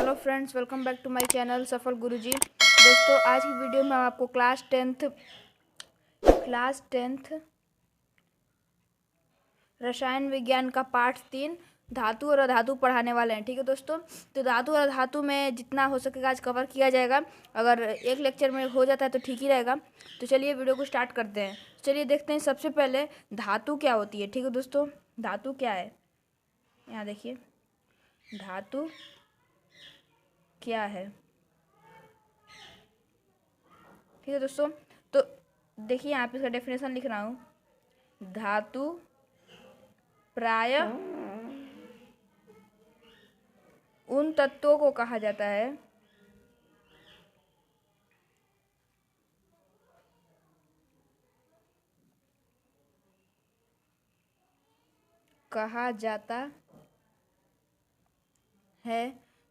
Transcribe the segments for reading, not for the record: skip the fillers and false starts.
Hello friends, welcome back to my channel Safal Guruji. दोस्तों, आज की वीडियो में हम आपको क्लास टेंथ रसायन विज्ञान का पार्ट 3 धातु और अधातु पढ़ाने वाले हैं। ठीक है दोस्तों, तो धातु और अधातु में जितना हो सकेगा आज कवर किया जाएगा। अगर एक लेक्चर में हो जाता है तो ठीक ही रहेगा। तो चलिए वीडियो को स्टार्ट करते हैं। चलिए देखते हैं सबसे पहले धातु क्या होती है। ठीक है दोस्तों, धातु क्या है, यहाँ देखिए धातु क्या है। ठीक है दोस्तों, तो देखिए यहाँ पे इसका डेफिनेशन लिख रहा हूँ। धातु प्रायः उन तत्वों को कहा जाता है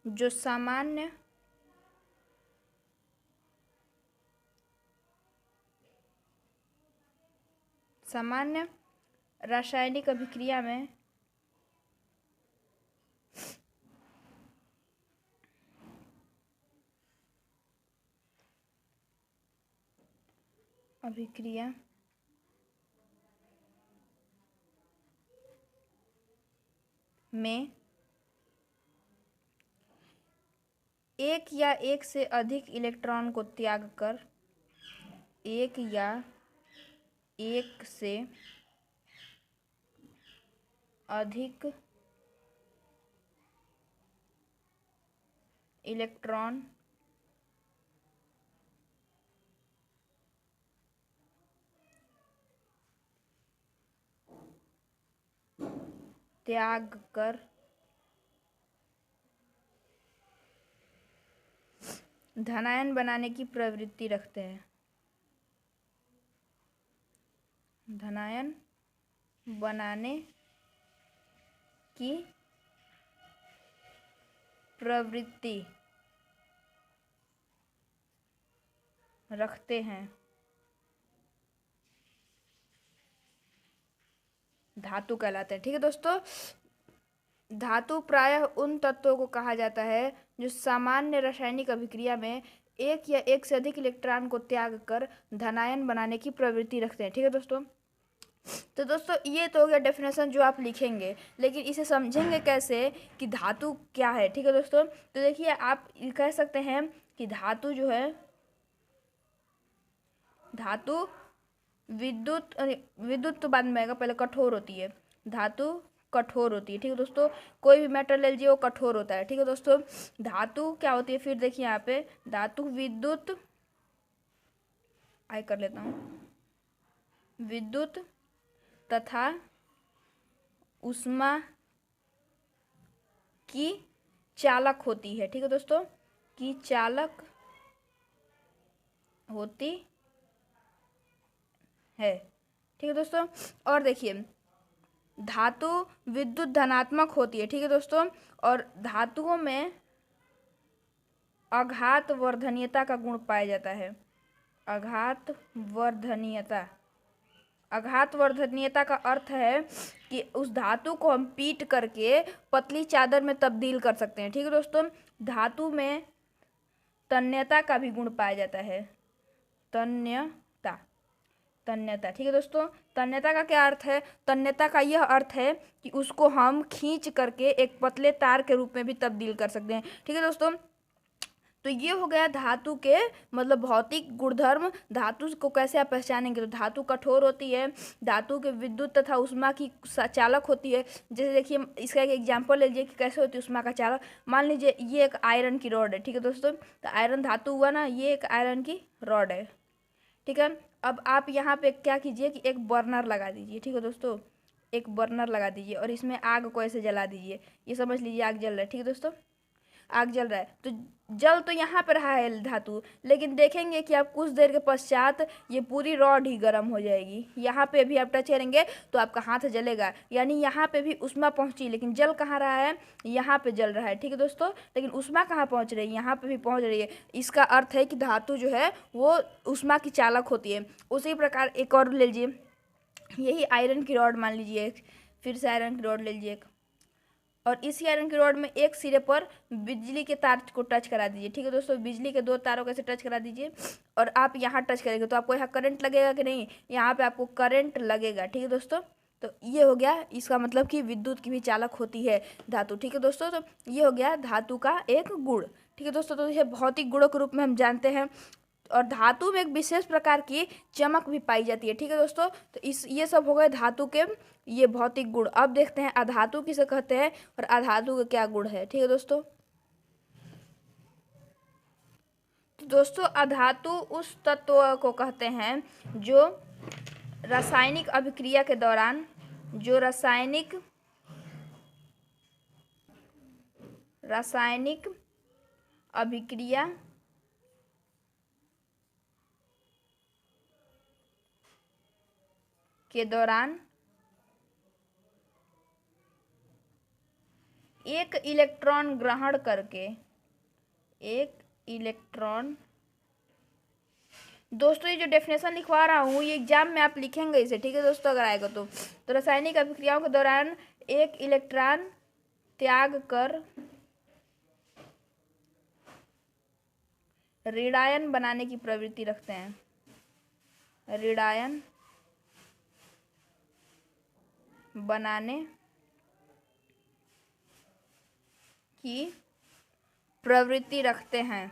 जो सामान्य रासायनिक अभिक्रिया में एक या एक से अधिक इलेक्ट्रॉन को त्याग कर एक या एक से अधिक इलेक्ट्रॉन त्याग कर धनायन बनाने की प्रवृत्ति रखते हैं। धनायन बनाने की प्रवृत्ति रखते हैं। धातु कहलाते हैं। ठीक है दोस्तों, धातु प्रायः उन तत्वों को कहा जाता है जो सामान्य रासायनिक अभिक्रिया में एक या एक से अधिक इलेक्ट्रॉन को त्याग कर धनायन बनाने की प्रवृत्ति रखते हैं। ठीक है दोस्तों, तो दोस्तों ये तो हो गया डेफिनेशन जो आप लिखेंगे, लेकिन इसे समझेंगे कैसे कि धातु क्या है। ठीक है दोस्तों, तो देखिए आप कह सकते हैं कि धातु जो है, धातु विद्युत तो बाद में आएगा, पहले कठोर होती है। धातु कठोर होती है। ठीक है दोस्तों, कोई भी मेटल ले लीजिए वो कठोर होता है। ठीक है दोस्तों, धातु क्या होती है, फिर देखिए यहाँ पे धातु विद्युत कर लेता हूँ, विद्युत तथा ऊष्मा की चालक होती है। ठीक है दोस्तों, की चालक होती है। ठीक है दोस्तों, और देखिए धातु विद्युत धनात्मक होती है। ठीक है दोस्तों, और धातुओं में आघात वर्धनीयता का गुण पाया जाता है। आघात वर्धनीयता का अर्थ है कि उस धातु को हम पीट करके पतली चादर में तब्दील कर सकते हैं। ठीक है दोस्तों, धातु में तन्यता का भी गुण पाया जाता है। तन्यता। ठीक है दोस्तों, तन्यता का क्या अर्थ है, तन्यता का यह अर्थ है कि उसको हम खींच करके एक पतले तार के रूप में भी तब्दील कर सकते हैं। ठीक है दोस्तों, तो ये हो गया धातु के मतलब भौतिक गुणधर्म। धातु को कैसे आप पहचानेंगे, तो धातु कठोर होती है, धातु के विद्युत तथा ऊष्मा की चालक होती है। जैसे देखिए इसका एक एग्जांपल ले लीजिए कि कैसे होती है ऊष्मा का चालक। मान लीजिए ये एक आयरन की रॉड है। ठीक है दोस्तों, तो आयरन धातु हुआ ना, ये एक आयरन की रॉड है। ठीक है, अब आप यहाँ पे क्या कीजिए कि एक बर्नर लगा दीजिए। ठीक है दोस्तों, एक बर्नर लगा दीजिए और इसमें आग को ऐसे जला दीजिए। ये समझ लीजिए आग जल रहा है। ठीक है दोस्तों, आग जल रहा है, तो जल तो यहाँ पर रहा है धातु, लेकिन देखेंगे कि आप कुछ देर के पश्चात ये पूरी रॉड ही गर्म हो जाएगी। यहाँ पे भी आप टच करेंगे तो आपका हाथ जलेगा, यानी यहाँ पे भी ऊष्मा पहुँची, लेकिन जल कहाँ रहा है, यहाँ पे जल रहा है। ठीक है दोस्तों, लेकिन ऊष्मा कहाँ पहुँच रही है, यहाँ पे भी पहुँच रही है। इसका अर्थ है कि धातु जो है वो ऊष्मा की चालक होती है। उसी प्रकार एक और ले लीजिए, यही आयरन की रॉड मान लीजिए, फिर से आयरन की रॉड ले लीजिए और इसी आयरन की रॉड में एक सिरे पर बिजली के तार को टच करा दीजिए। ठीक है दोस्तों, बिजली के 2 तारों को ऐसे टच करा दीजिए और आप यहाँ टच करेंगे तो आपको यहाँ करंट लगेगा कि नहीं, यहाँ पे आपको करंट लगेगा। ठीक है दोस्तों, तो ये हो गया इसका मतलब कि विद्युत की भी चालक होती है धातु। ठीक है दोस्तों, तो ये हो गया धातु का एक गुण। ठीक है दोस्तों, तो ये भौतिक गुणों के रूप में हम जानते हैं और धातु में एक विशेष प्रकार की चमक भी पाई जाती है। ठीक है दोस्तों, तो ये सब हो गए धातु के ये भौतिक गुण। अब देखते हैं अधातु किसे कहते हैं और अधातु का क्या गुण है। ठीक है दोस्तों, तो दोस्तों अधातु उस तत्व को कहते हैं जो रासायनिक अभिक्रिया के दौरान रासायनिक अभिक्रिया के दौरान एक इलेक्ट्रॉन ग्रहण करके दोस्तों ये जो डेफिनेशन लिखवा रहा हूँ ये एग्जाम में आप लिखेंगे इसे। ठीक है दोस्तों, अगर आएगा तो रासायनिक अभिक्रियाओं के दौरान एक इलेक्ट्रॉन त्याग कर ऋणायन बनाने की प्रवृत्ति रखते हैं। ऋणायन बनाने की प्रवृत्ति रखते हैं।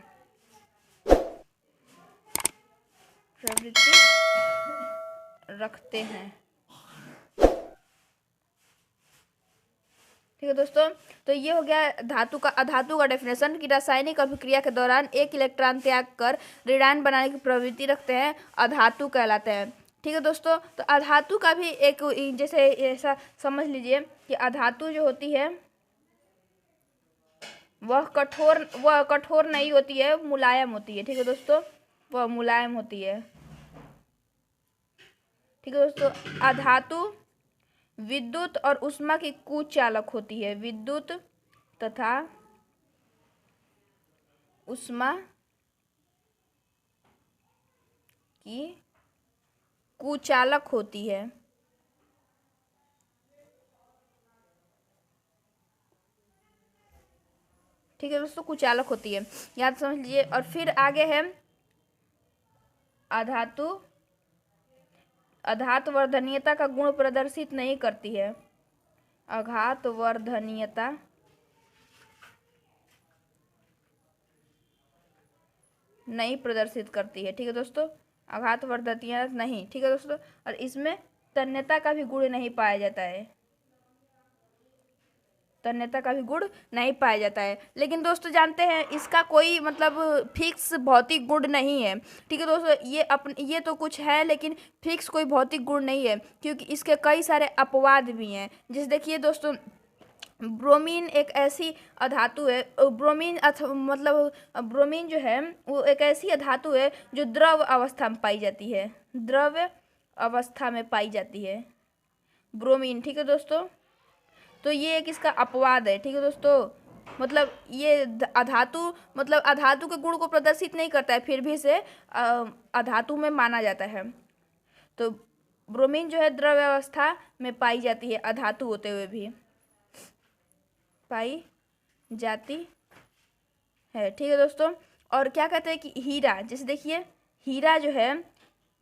ठीक है दोस्तों, तो ये हो गया अधातु का डेफिनेशन कि रासायनिक अभिक्रिया के दौरान एक इलेक्ट्रॉन त्याग कर ऋणायन बनाने की प्रवृत्ति रखते हैं, अधातु कहलाते हैं। ठीक है दोस्तों, तो अधातु का भी एक जैसे ऐसा समझ लीजिए कि अधातु जो होती है वह कठोर नहीं होती है, मुलायम होती है। ठीक है दोस्तों, वह मुलायम होती है। ठीक है दोस्तों, अधातु विद्युत और ऊष्मा की कुचालक होती है। विद्युत तथा ऊष्मा की कुचालक होती है। ठीक है दोस्तों, कुचालक होती है, याद समझ लीजिए। और फिर आगे है अधातु वर्धनीयता का गुण प्रदर्शित नहीं करती है। अघात वर्धनीयता नहीं प्रदर्शित करती है। ठीक है दोस्तों, अघात वर्धनीयता नहीं। ठीक है दोस्तों, और इसमें तन्यता का भी गुण नहीं पाया जाता है। तन्यता का भी गुण नहीं पाया जाता है। लेकिन दोस्तों जानते हैं इसका कोई मतलब फिक्स भौतिक गुण नहीं है। ठीक है दोस्तों, ये तो कुछ है लेकिन फिक्स कोई भौतिक गुण नहीं है, क्योंकि इसके कई सारे अपवाद भी हैं। जैसे देखिए दोस्तों, ब्रोमीन एक ऐसी अधातु है, ब्रोमीन जो है वो एक ऐसी अधातु है जो द्रव अवस्था में पाई जाती है। द्रव अवस्था में पाई जाती है ब्रोमीन। ठीक है दोस्तों, तो ये एक इसका अपवाद है। ठीक है दोस्तों, मतलब ये अधातु के गुण को प्रदर्शित नहीं करता है, फिर भी इसे अधातु में माना जाता है। तो ब्रोमीन जो है द्रव अवस्था में पाई जाती है, अधातु होते हुए भी पाई जाती है। ठीक है दोस्तों, और क्या कहते हैं कि हीरा, जैसे देखिए हीरा जो है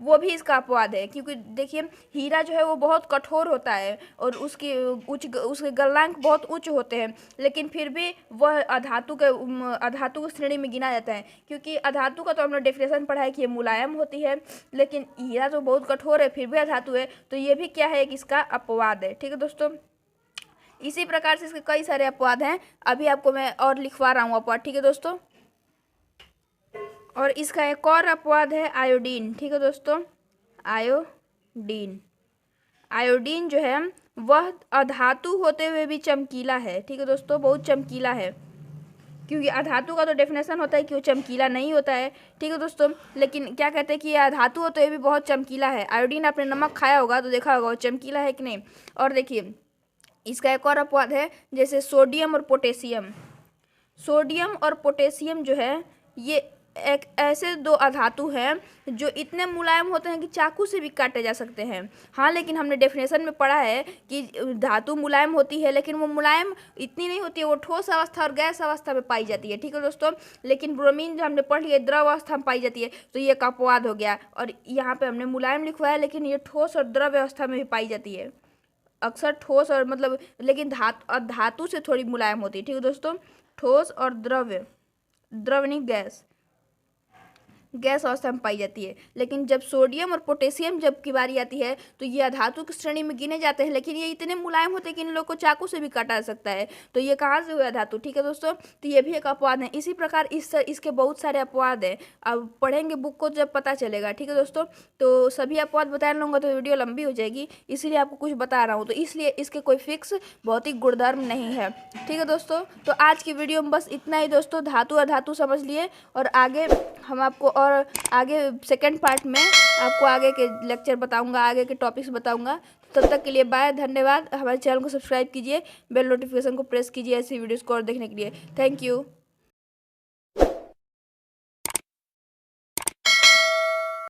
वो भी इसका अपवाद है, क्योंकि देखिए हीरा जो है वो बहुत कठोर होता है और उसके गलनांक बहुत उच्च होते हैं, लेकिन फिर भी वह अधातु की श्रेणी में गिना जाता है। क्योंकि अधातु का तो हमने डेफिनेशन पढ़ा है कि ये मुलायम होती है, लेकिन हीरा तो बहुत कठोर है फिर भी अधातु है, तो ये भी क्या है कि इसका अपवाद है। ठीक है दोस्तों, इसी प्रकार से इसके कई सारे अपवाद हैं, अभी आपको मैं और लिखवा रहा हूँ अपवाद। ठीक है दोस्तों, और इसका एक और अपवाद है आयोडीन। ठीक है दोस्तों, आयोडीन जो है वह अधातु होते हुए भी चमकीला है। ठीक है दोस्तों, बहुत चमकीला है, क्योंकि अधातु का तो डेफिनेशन होता है कि वो चमकीला नहीं होता है। ठीक है दोस्तों, लेकिन क्या कहते हैं कि यह अधातु होते हुए भी बहुत चमकीला है। आयोडीन आपने नमक खाया होगा तो देखा होगा वो चमकीला है कि नहीं। और देखिए इसका एक और अपवाद है, जैसे सोडियम और पोटेशियम जो है ये एक ऐसे दो अधातु हैं जो इतने मुलायम होते हैं कि चाकू से भी काटे जा सकते हैं। हाँ, लेकिन हमने डेफिनेशन में पढ़ा है कि धातु मुलायम होती है, लेकिन वो मुलायम इतनी नहीं होती है, वो ठोस अवस्था और गैस अवस्था में पाई जाती है। ठीक है दोस्तों, लेकिन ब्रोमीन जो हमने पढ़ लिया द्रव अवस्था में पाई जाती है, तो ये एक अपवाद हो गया। और यहाँ पे हमने मुलायम लिखवाया है, लेकिन ये ठोस और द्रव अवस्था में भी पाई जाती है। अक्सर ठोस और मतलब लेकिन धातु से थोड़ी मुलायम होती है। ठीक है दोस्तों, ठोस और द्रव्य, द्रव नहीं गैस अवस्था में पाई जाती है। लेकिन जब सोडियम और पोटेशियम जब की बारी आती है तो ये अधातु की श्रेणी में गिने जाते हैं, लेकिन ये इतने मुलायम होते हैं कि इन लोग को चाकू से भी काटा जा सकता है। तो ये कहाँ से हुआ धातु। ठीक है दोस्तों, तो ये भी एक अपवाद है। इसी प्रकार इसके बहुत सारे अपवाद हैं, अब पढ़ेंगे बुक को जब पता चलेगा। ठीक है दोस्तों, तो सभी अपवाद बता लूँगा तो वीडियो लंबी हो जाएगी, इसीलिए आपको कुछ बता रहा हूँ। तो इसलिए इसके कोई फिक्स भौतिक गुणधर्म नहीं है। ठीक है दोस्तों, तो आज की वीडियो में बस इतना ही दोस्तों। धातु अधातु समझ लिए, और आगे हम आपको और आगे सेकंड पार्ट में आपको आगे के लेक्चर बताऊंगा, आगे के टॉपिक्स बताऊंगा। तब तक के लिए बाय, धन्यवाद। हमारे चैनल को सब्सक्राइब कीजिए, बेल नोटिफिकेशन को प्रेस कीजिए ऐसी वीडियोस को और देखने के लिए। Thank you.